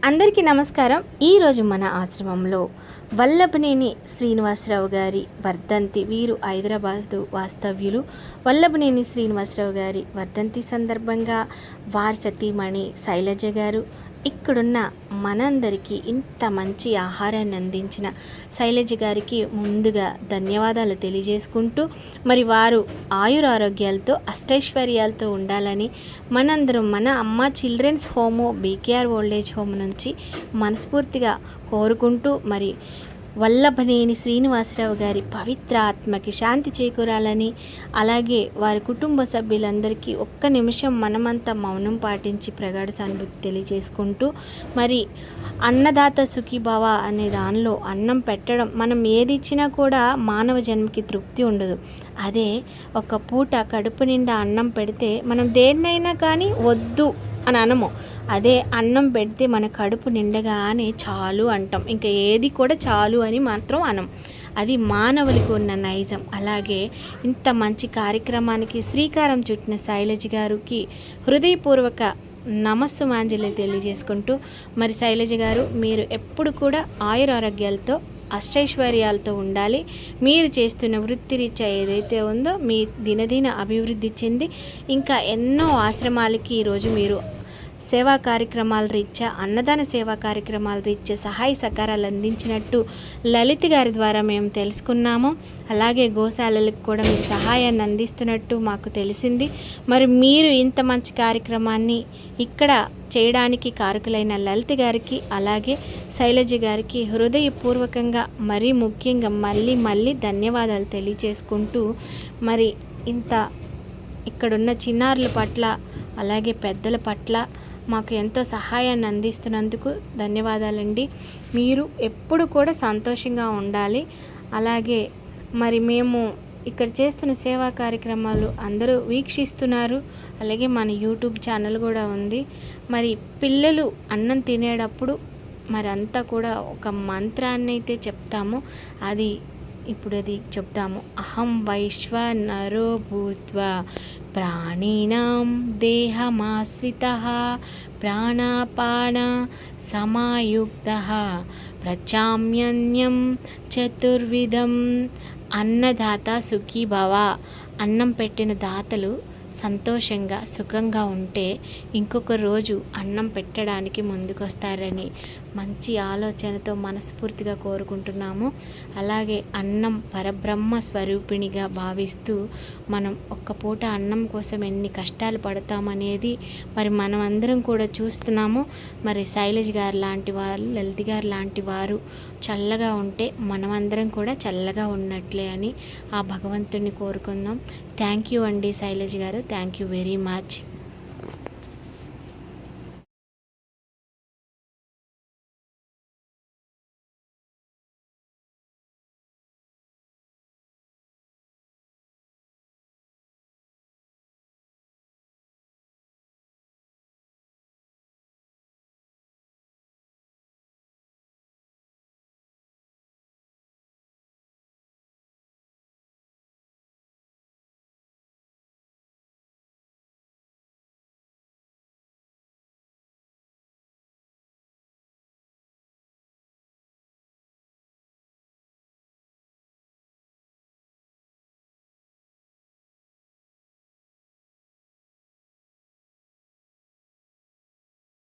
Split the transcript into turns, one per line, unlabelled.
అందరికీ నమస్కారం. ఈరోజు మన ఆశ్రమంలో వల్లభనేని శ్రీనివాసరావు గారి వర్ధంతి. వీరు హైదరాబాదు వాస్తవ్యులు. వల్లభనేని శ్రీనివాసరావు గారి వర్ధంతి సందర్భంగా వారి సతీమణి శైలజ గారు ఇక్కడున్న మనందరికీ ఇంత మంచి ఆహారాన్ని అందించిన శైలజ గారికి ముందుగా ధన్యవాదాలు తెలియజేసుకుంటూ, మరి వారు ఆయురారోగ్యాలతో అష్టైశ్వర్యాలతో ఉండాలని మనందరం మన అమ్మ children's home BKR old age home నుంచి మనస్ఫూర్తిగా కోరుకుంటూ, మరి వల్లభనేని శ్రీనివాసరావు గారి పవిత్ర ఆత్మకి శాంతి చేకూరాలని, అలాగే వారి కుటుంబ సభ్యులందరికీ ఒక్క నిమిషం మనమంతా మౌనం పాటించి ప్రగాఢ సానుభూతి తెలియజేసుకుంటూ, మరి అన్నదాత సుఖీభవ అనే దానిలో అన్నం పెట్టడం, మనం ఏది ఇచ్చినా కూడా మానవ జన్మకి తృప్తి ఉండదు. అదే ఒక పూట కడుపు నిండా అన్నం పెడితే మనం దేన్నైనా కానీ వద్దు అని అనము. అదే అన్నం పెడితే మన కడుపు నిండగానే చాలు అంటాం. ఇంకా ఏది కూడా చాలు అని మాత్రం అనం. అది మానవులకు ఉన్న నైజం. అలాగే ఇంత మంచి కార్యక్రమానికి శ్రీకారం చుట్టిన శైలజ గారికి హృదయపూర్వక నమస్సుమాంజలి తెలియజేసుకుంటూ, మరి శైలజ గారు మీరు ఎప్పుడు కూడా ఆయురారోగ్యాలతో అష్టైశ్వర్యాలతో ఉండాలి. మీరు చేస్తున్న వృత్తిరీత్యా ఏదైతే ఉందో మీ దినదిన అభివృద్ధి చెంది ఇంకా ఎన్నో ఆశ్రమాలకి ఈరోజు మీరు సేవా కార్యక్రమాల రీత్యా, అన్నదాన సేవా కార్యక్రమాల రీత్యా సహాయ సహకారాలు అందించినట్టు లలిత గారి ద్వారా మేము తెలుసుకున్నాము. అలాగే గోశాలలకు కూడా మీరు సహాయాన్ని అందిస్తున్నట్టు మాకు తెలిసింది. మరి మీరు ఇంత మంచి కార్యక్రమాన్ని ఇక్కడ చేయడానికి కారకులైన లలిత గారికి, అలాగే శైలజ గారికి హృదయపూర్వకంగా మరీ ముఖ్యంగా మళ్ళీ ధన్యవాదాలు తెలియచేసుకుంటూ, మరి ఇంత ఇక్కడున్న చిన్నారుల పట్ల అలాగే పెద్దల పట్ల మాకు ఎంతో సహాయాన్ని అందిస్తున్నందుకు ధన్యవాదాలండి. మీరు ఎప్పుడు కూడా సంతోషంగా ఉండాలి. అలాగే మరి మేము ఇక్కడ చేస్తున్న సేవా కార్యక్రమాలు అందరూ వీక్షిస్తున్నారు. అలాగే మన యూట్యూబ్ ఛానల్ కూడా ఉంది. మరి పిల్లలు అన్నం తినేటప్పుడు మరి అంతా కూడా ఒక మంత్రాన్ని అయితే చెప్తాము. అది చెప్తాము. అహం వైశ్వానరో భూత్వా ప్రాణినాం దేహమాశ్రితః ప్రాణాపాన సమాయుక్తః ప్రచామ్యన్యం చతుర్విధం. అన్నదాత సుఖీభవ. అన్నం పెట్టిన దాతలు సంతోషంగా సుఖంగా ఉంటే ఇంకొక రోజు అన్నం పెట్టడానికి ముందుకొస్తారని మంచి ఆలోచనతో మనస్ఫూర్తిగా కోరుకుంటున్నాము. అలాగే అన్నం పరబ్రహ్మ స్వరూపిణిగా భావిస్తూ మనం ఒక్క పూట అన్నం కోసం ఎన్ని కష్టాలు పడతామనేది మరి మనం అందరం కూడా చూస్తున్నాము. మరి శైలజ గారు లాంటి వారు, లలిత గారు లాంటి వారు చల్లగా ఉంటే మనమందరం కూడా చల్లగా ఉన్నట్లే అని ఆ భగవంతుడిని కోరుకుందాం. థ్యాంక్ యూ అండి శైలజ గారు. Thank you very much.